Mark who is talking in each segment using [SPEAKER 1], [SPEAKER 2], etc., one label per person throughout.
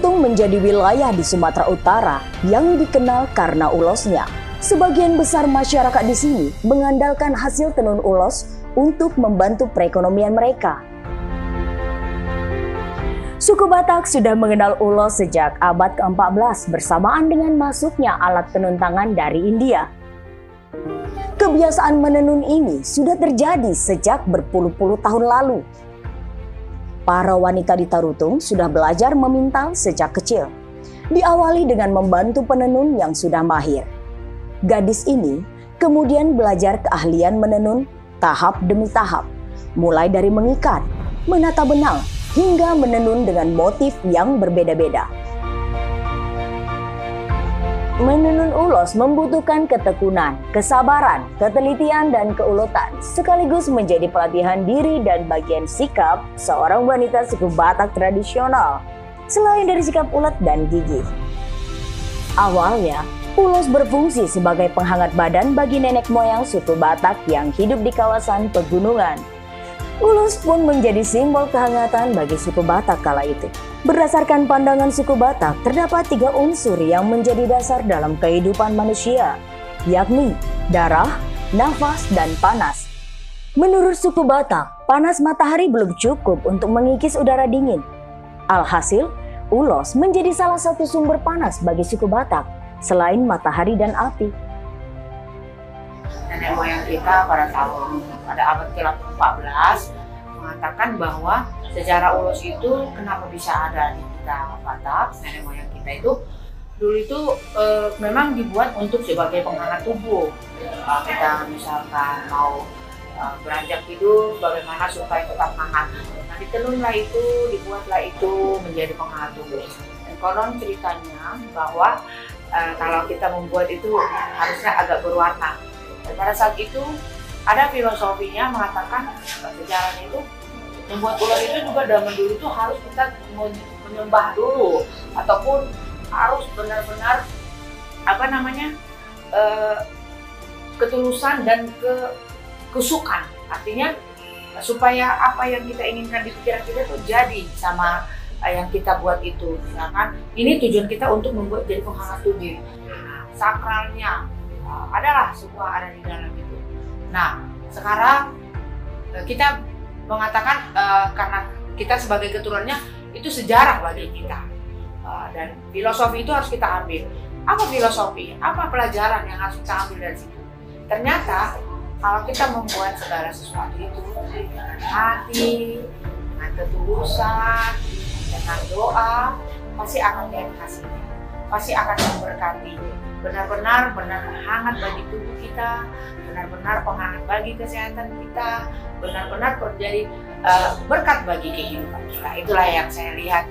[SPEAKER 1] Tarutung menjadi wilayah di Sumatera Utara yang dikenal karena ulosnya. Sebagian besar masyarakat di sini mengandalkan hasil tenun ulos untuk membantu perekonomian mereka. Suku Batak sudah mengenal ulos sejak abad ke-14 bersamaan dengan masuknya alat tenun tangan dari India. Kebiasaan menenun ini sudah terjadi sejak berpuluh-puluh tahun lalu. Para wanita di Tarutung sudah belajar memintal sejak kecil. Diawali dengan membantu penenun yang sudah mahir. Gadis ini kemudian belajar keahlian menenun tahap demi tahap, mulai dari mengikat, menata benang, hingga menenun dengan motif yang berbeda-beda. Menenun ulos membutuhkan ketekunan, kesabaran, ketelitian, dan keuletan, sekaligus menjadi pelatihan diri dan bagian sikap seorang wanita suku Batak tradisional, selain dari sikap ulet dan gigih. Awalnya, ulos berfungsi sebagai penghangat badan bagi nenek moyang suku Batak yang hidup di kawasan pegunungan. Ulos pun menjadi simbol kehangatan bagi suku Batak kala itu. Berdasarkan pandangan suku Batak, terdapat 3 unsur yang menjadi dasar dalam kehidupan manusia, yakni darah, nafas, dan panas. Menurut suku Batak, panas matahari belum cukup untuk mengikis udara dingin. Alhasil, ulos menjadi salah satu sumber panas bagi suku Batak, selain matahari dan api.
[SPEAKER 2] Nenek moyang kita pada abad ke-14 mengatakan bahwa sejarah ulos itu kenapa bisa ada di kita Batak, nenek moyang kita itu dulu itu memang dibuat untuk sebagai penghangat tubuh. Kita misalkan mau beranjak tidur, bagaimana supaya tetap hangat. Nah, ditenunlah itu, dibuatlah itu menjadi penghangat tubuh. Dan konon ceritanya bahwa kalau kita membuat itu harusnya agak berwarna. Dan pada saat itu ada filosofinya mengatakan sejarahnya itu membuat ulos itu juga zaman dulu itu harus kita menyembah dulu ataupun harus benar-benar ketulusan dan kekusukan. Artinya supaya apa yang kita inginkan di pikiran kita itu jadi sama yang kita buat itu. Misalkan ini tujuan kita untuk membuat jadi penghangat tubuh. Sakralnya adalah semua ada di dalam itu. Nah, sekarang kita mengatakan karena kita sebagai keturunannya itu sejarah bagi kita, dan filosofi itu harus kita ambil. Apa filosofi? Apa pelajaran yang harus kita ambil dari situ? Ternyata kalau kita membuat segala sesuatu itu dengan hati, dengan ketulusan, dengan doa, pasti akan lihat hasilnya, pasti akan memberkati. Benar-benar hangat bagi tubuh kita, benar-benar penghangat bagi kesehatan kita, benar-benar menjadi berkat bagi kehidupan kita. Itulah yang saya lihat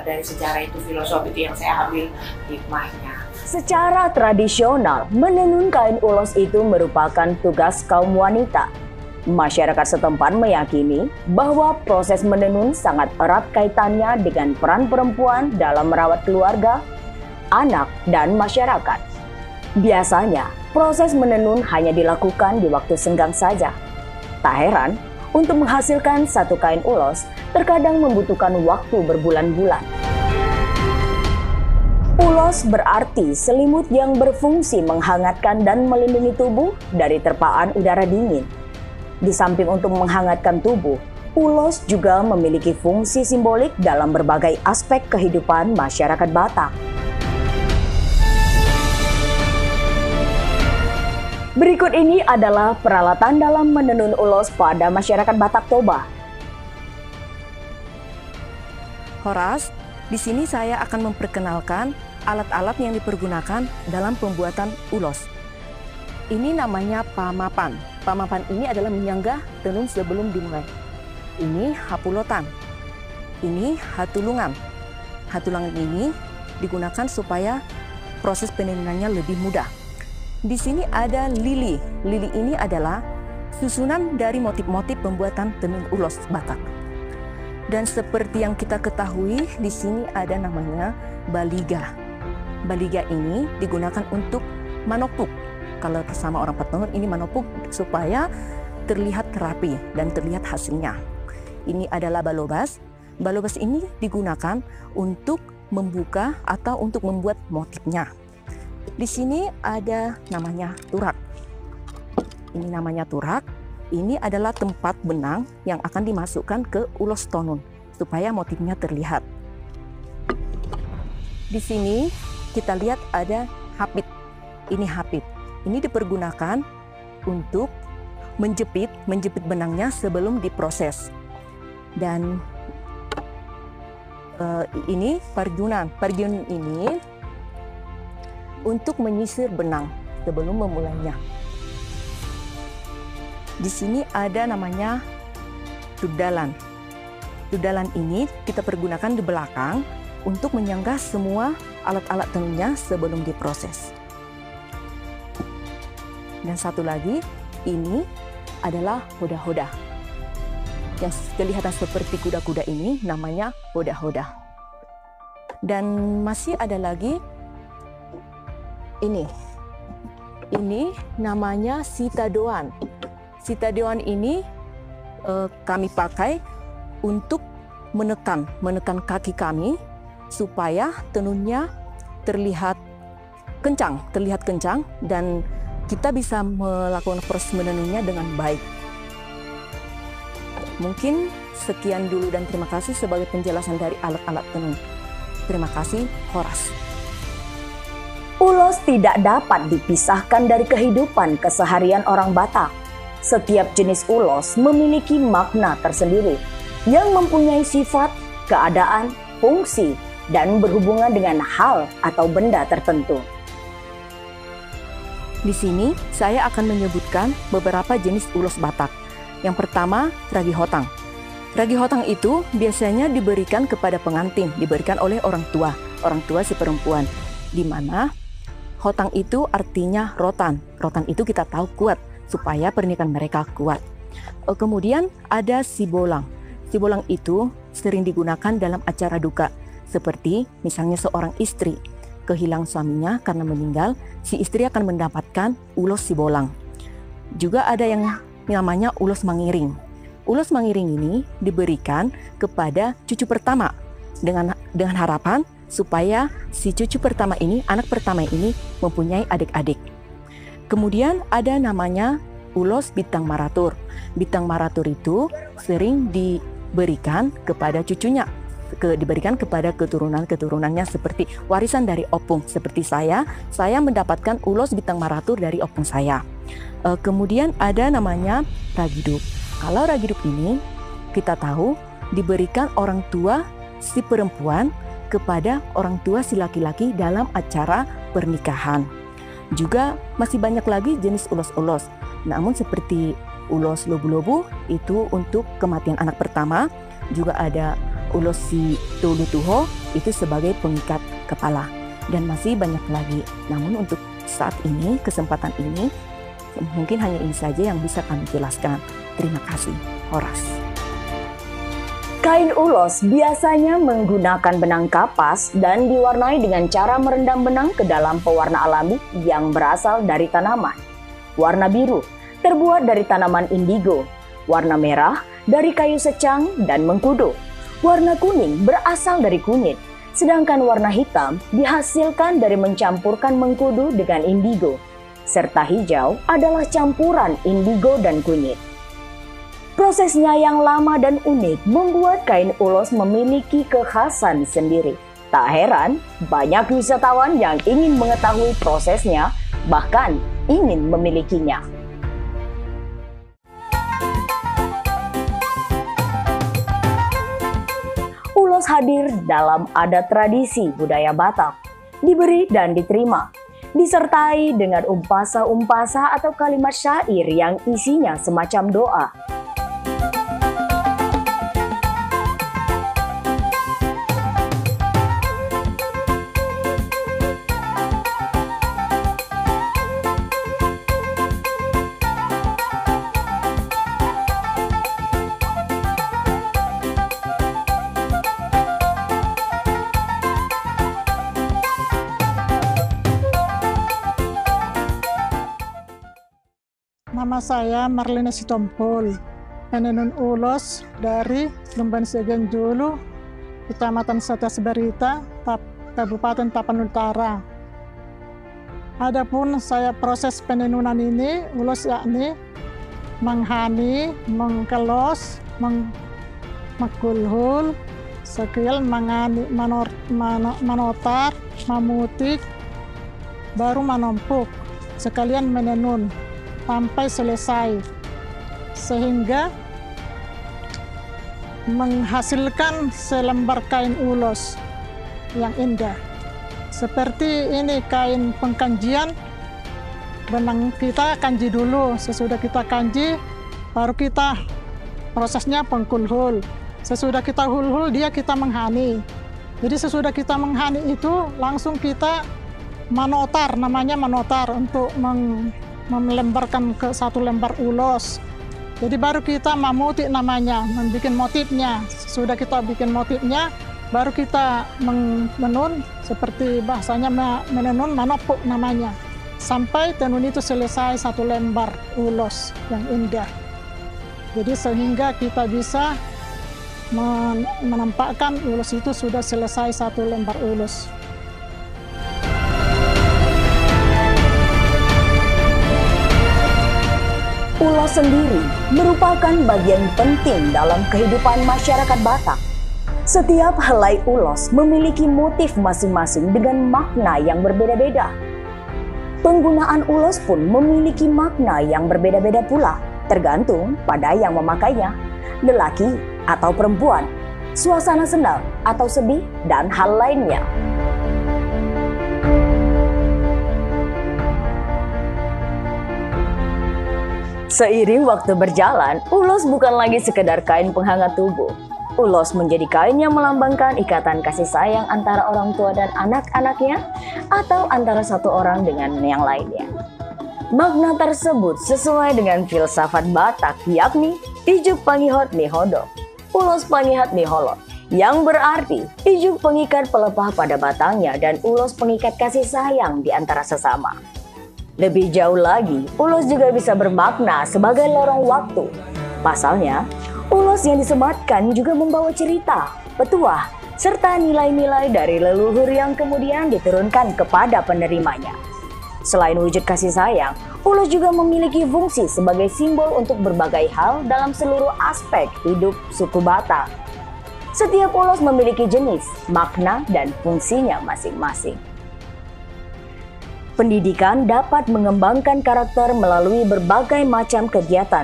[SPEAKER 2] dari sejarah itu, filosofi itu yang saya ambil hikmahnya.
[SPEAKER 1] Secara tradisional, menenun kain ulos itu merupakan tugas kaum wanita. Masyarakat setempat meyakini bahwa proses menenun sangat erat kaitannya dengan peran perempuan dalam merawat keluarga, anak, dan masyarakat. Biasanya, proses menenun hanya dilakukan di waktu senggang saja. Tak heran, untuk menghasilkan satu kain ulos, terkadang membutuhkan waktu berbulan-bulan. Ulos berarti selimut yang berfungsi menghangatkan dan melindungi tubuh dari terpaan udara dingin. Di samping untuk menghangatkan tubuh, ulos juga memiliki fungsi simbolik dalam berbagai aspek kehidupan masyarakat Batak. Berikut ini adalah peralatan dalam menenun ulos pada masyarakat Batak Toba.
[SPEAKER 3] Horas, di sini saya akan memperkenalkan alat-alat yang dipergunakan dalam pembuatan ulos. Ini namanya pamapan. Pamapan ini adalah menyanggah tenun sebelum dimulai. Ini hapulotan. Ini hatulungan. Hatulungan ini digunakan supaya proses penenunannya lebih mudah. Di sini ada lili. Lili ini adalah susunan dari motif-motif pembuatan tenun ulos Batak. Dan seperti yang kita ketahui, di sini ada namanya baliga. Baliga ini digunakan untuk manopuk. Kalau bersama orang petenun ini manopuk supaya terlihat rapi dan terlihat hasilnya. Ini adalah balobas. Balobas ini digunakan untuk membuka atau untuk membuat motifnya. Di sini ada namanya turak. Ini namanya turak. Ini adalah tempat benang yang akan dimasukkan ke ulos tenun supaya motifnya terlihat. Di sini kita lihat ada hapit. Ini hapit. Ini dipergunakan untuk menjepit benangnya sebelum diproses. Dan ini parjunan. Parjun ini untuk menyisir benang sebelum memulainya. Di sini ada namanya dudalan. Dudalan ini kita pergunakan di belakang untuk menyanggah semua alat-alat tenunnya sebelum diproses. Dan satu lagi, ini adalah hodah-hodah. Yang kelihatan seperti kuda-kuda ini namanya hodah-hodah. Dan masih ada lagi ini. Ini namanya sitadoan. Sitadoan ini kami pakai untuk menekan kaki kami supaya tenunnya terlihat kencang dan kita bisa melakukan proses menenunnya dengan baik. Mungkin sekian dulu dan terima kasih sebagai penjelasan dari alat-alat tenun. Terima kasih, Horas.
[SPEAKER 1] Ulos tidak dapat dipisahkan dari kehidupan keseharian orang Batak. Setiap jenis ulos memiliki makna tersendiri yang mempunyai sifat, keadaan, fungsi, dan berhubungan dengan hal atau benda tertentu.
[SPEAKER 3] Di sini saya akan menyebutkan beberapa jenis ulos Batak. Yang pertama, ragi hotang. Ragi hotang itu biasanya diberikan kepada pengantin, diberikan oleh orang tua si perempuan, di mana hotang itu artinya rotan. Rotan itu kita tahu kuat, supaya pernikahan mereka kuat. Kemudian ada sibolang. Sibolang itu sering digunakan dalam acara duka, seperti misalnya seorang istri kehilangan suaminya karena meninggal, si istri akan mendapatkan ulos sibolang. Juga ada yang namanya ulos mangiring. Ulos mangiring ini diberikan kepada cucu pertama dengan harapan supaya si cucu pertama ini, anak pertama ini mempunyai adik-adik. Kemudian ada namanya ulos bintang maratur. Bintang maratur itu sering diberikan kepada cucunya, diberikan kepada keturunan-keturunannya seperti warisan dari opung. Seperti saya mendapatkan ulos bintang maratur dari opung saya. Kemudian ada namanya ragiduk. Kalau ragiduk ini kita tahu diberikan orang tua si perempuan kepada orang tua si laki-laki dalam acara pernikahan. Juga masih banyak lagi jenis ulos-ulos. Namun seperti ulos lobu-lobu itu untuk kematian anak pertama. Juga ada ulos si tulutuho itu sebagai pengikat kepala. Dan masih banyak lagi. Namun untuk saat ini, kesempatan ini, mungkin hanya ini saja yang bisa kami jelaskan. Terima kasih, Horas.
[SPEAKER 1] Kain ulos biasanya menggunakan benang kapas dan diwarnai dengan cara merendam benang ke dalam pewarna alami yang berasal dari tanaman. Warna biru terbuat dari tanaman indigo, warna merah dari kayu secang dan mengkudu, warna kuning berasal dari kunyit, sedangkan warna hitam dihasilkan dari mencampurkan mengkudu dengan indigo, serta hijau adalah campuran indigo dan kunyit. Prosesnya yang lama dan unik membuat kain ulos memiliki kekhasan sendiri. Tak heran, banyak wisatawan yang ingin mengetahui prosesnya, bahkan ingin memilikinya. Ulos hadir dalam adat tradisi budaya Batak, diberi dan diterima, disertai dengan umpasa-umpasa atau kalimat syair yang isinya semacam doa.
[SPEAKER 4] Nama saya Marlina Sitompul, penenun ulos dari Lumban Segen Julu, Kecamatan Satas Barita, Kabupaten Tapanuli Utara. Adapun saya proses penenunan ini, ulos yakni menghani, mengkelos, mengkulhul, sekil, mengani, manotar, memutik, baru menumpuk, sekalian menenun sampai selesai, sehingga menghasilkan selembar kain ulos yang indah. Seperti ini kain pengkanjian, benang kita kanji dulu. Sesudah kita kanji, baru kita prosesnya pengkulhul. Sesudah kita hulhul, dia kita menghani. Jadi sesudah kita menghani itu langsung kita manotar, namanya manotar, untuk melembarkan ke satu lembar ulos. Jadi baru kita memutik namanya, membuat motifnya. Sudah kita bikin motifnya, baru kita menenun, seperti bahasanya menenun, menopuk namanya. Sampai tenun itu selesai satu lembar ulos yang indah. Jadi sehingga kita bisa menampakkan ulos itu sudah selesai satu lembar ulos.
[SPEAKER 1] Ulos sendiri merupakan bagian penting dalam kehidupan masyarakat Batak. Setiap helai ulos memiliki motif masing-masing dengan makna yang berbeda-beda. Penggunaan ulos pun memiliki makna yang berbeda-beda pula, tergantung pada yang memakainya, lelaki atau perempuan, suasana senang atau sedih, dan hal lainnya. Seiring waktu berjalan, ulos bukan lagi sekedar kain penghangat tubuh. Ulos menjadi kain yang melambangkan ikatan kasih sayang antara orang tua dan anak-anaknya, atau antara satu orang dengan yang lainnya. Makna tersebut sesuai dengan filsafat Batak, yakni ijuk pangihot nihodo, ulos pangihat niholot, yang berarti ijuk pengikat pelepah pada batangnya dan ulos pengikat kasih sayang di antara sesama. Lebih jauh lagi, ulos juga bisa bermakna sebagai lorong waktu. Pasalnya, ulos yang disematkan juga membawa cerita, petuah, serta nilai-nilai dari leluhur yang kemudian diturunkan kepada penerimanya. Selain wujud kasih sayang, ulos juga memiliki fungsi sebagai simbol untuk berbagai hal dalam seluruh aspek hidup suku Batak. Setiap ulos memiliki jenis, makna, dan fungsinya masing-masing. Pendidikan dapat mengembangkan karakter melalui berbagai macam kegiatan,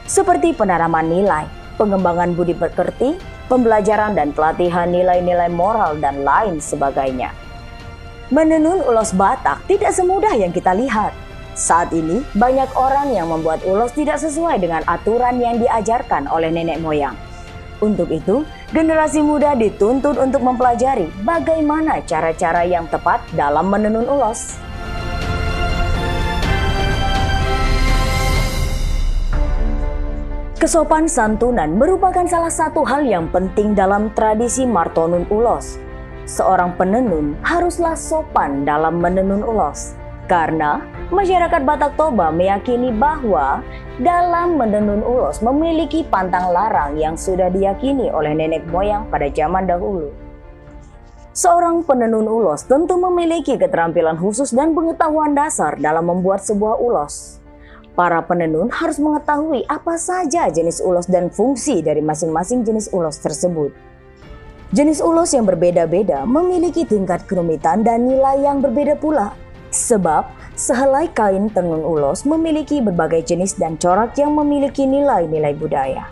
[SPEAKER 1] seperti penanaman nilai, pengembangan budi pekerti, pembelajaran dan pelatihan nilai-nilai moral, dan lain sebagainya. Menenun ulos Batak tidak semudah yang kita lihat. Saat ini, banyak orang yang membuat ulos tidak sesuai dengan aturan yang diajarkan oleh nenek moyang. Untuk itu, generasi muda dituntut untuk mempelajari bagaimana cara-cara yang tepat dalam menenun ulos. Kesopan santunan merupakan salah satu hal yang penting dalam tradisi martonun ulos. Seorang penenun haruslah sopan dalam menenun ulos, karena masyarakat Batak Toba meyakini bahwa dalam menenun ulos memiliki pantang larang yang sudah diyakini oleh nenek moyang pada zaman dahulu. Seorang penenun ulos tentu memiliki keterampilan khusus dan pengetahuan dasar dalam membuat sebuah ulos. Para penenun harus mengetahui apa saja jenis ulos dan fungsi dari masing-masing jenis ulos tersebut. Jenis ulos yang berbeda-beda memiliki tingkat kerumitan dan nilai yang berbeda pula. Sebab sehelai kain tenun ulos memiliki berbagai jenis dan corak yang memiliki nilai-nilai budaya.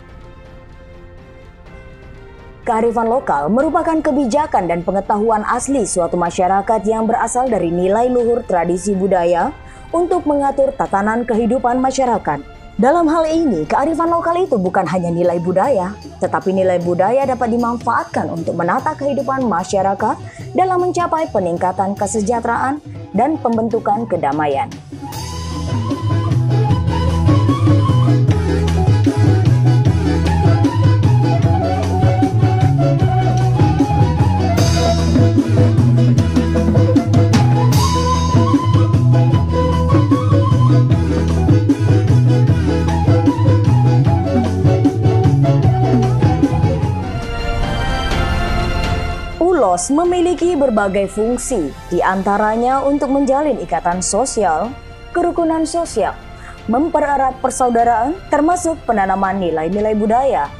[SPEAKER 1] Kearifan lokal merupakan kebijakan dan pengetahuan asli suatu masyarakat yang berasal dari nilai luhur tradisi budaya untuk mengatur tatanan kehidupan masyarakat. Dalam hal ini, kearifan lokal itu bukan hanya nilai budaya, tetapi nilai budaya dapat dimanfaatkan untuk menata kehidupan masyarakat dalam mencapai peningkatan kesejahteraan dan pembentukan kedamaian. ulos memiliki berbagai fungsi, di antaranya untuk menjalin ikatan sosial, kerukunan sosial, mempererat persaudaraan, termasuk penanaman nilai-nilai budaya.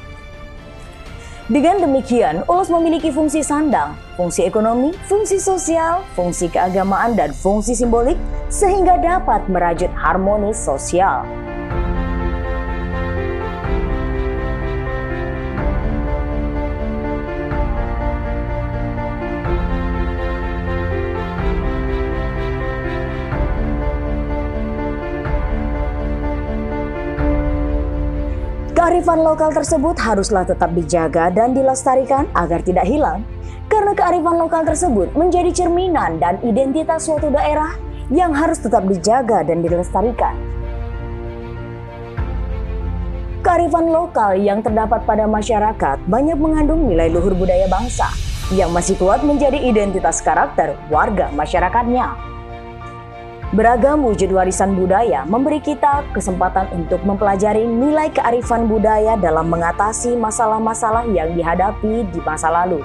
[SPEAKER 1] Dengan demikian, ulos memiliki fungsi sandang, fungsi ekonomi, fungsi sosial, fungsi keagamaan, dan fungsi simbolik, sehingga dapat merajut harmoni sosial. Kearifan lokal tersebut haruslah tetap dijaga dan dilestarikan agar tidak hilang, karena kearifan lokal tersebut menjadi cerminan dan identitas suatu daerah yang harus tetap dijaga dan dilestarikan. Kearifan lokal yang terdapat pada masyarakat banyak mengandung nilai luhur budaya bangsa yang masih kuat menjadi identitas karakter warga masyarakatnya. Beragam wujud warisan budaya memberi kita kesempatan untuk mempelajari nilai kearifan budaya dalam mengatasi masalah-masalah yang dihadapi di masa lalu.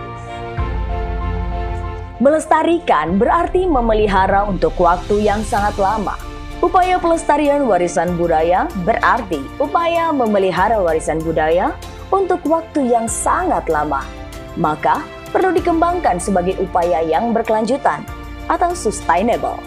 [SPEAKER 1] Melestarikan berarti memelihara untuk waktu yang sangat lama. Upaya pelestarian warisan budaya berarti upaya memelihara warisan budaya untuk waktu yang sangat lama. Maka perlu dikembangkan sebagai upaya yang berkelanjutan atau sustainable.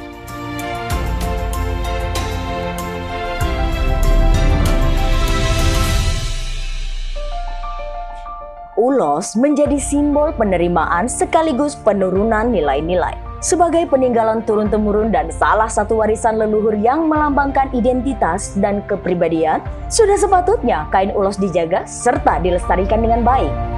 [SPEAKER 1] Ulos menjadi simbol penerimaan sekaligus penurunan nilai-nilai. Sebagai peninggalan turun-temurun dan salah satu warisan leluhur yang melambangkan identitas dan kepribadian, sudah sepatutnya kain ulos dijaga serta dilestarikan dengan baik.